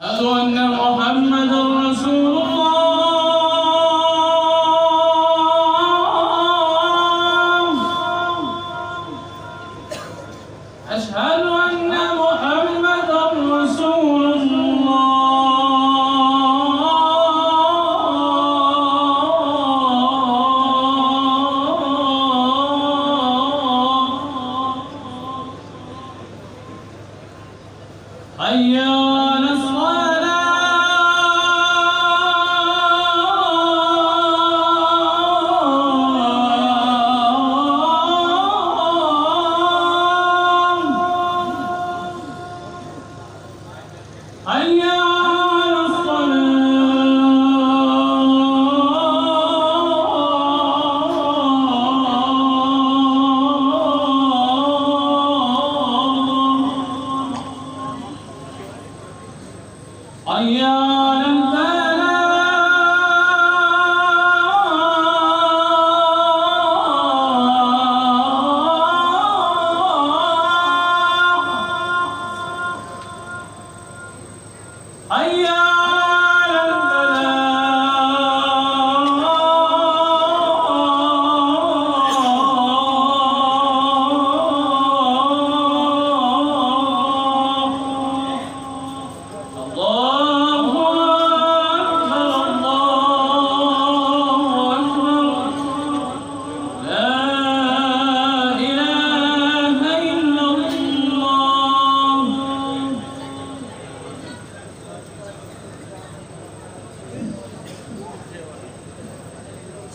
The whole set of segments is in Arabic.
أشهد أن محمدا رسول الله. أشهد أن محمدا رسول الله. حي على حي على الصلاة. حي على حي على الله أكبر لا إله إلا الله.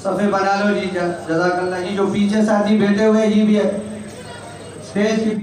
सफ़े बना लो जी, जज़ाकल्लाह। ये जो पीछे साथी बैठे हुए ये भी है स्टेज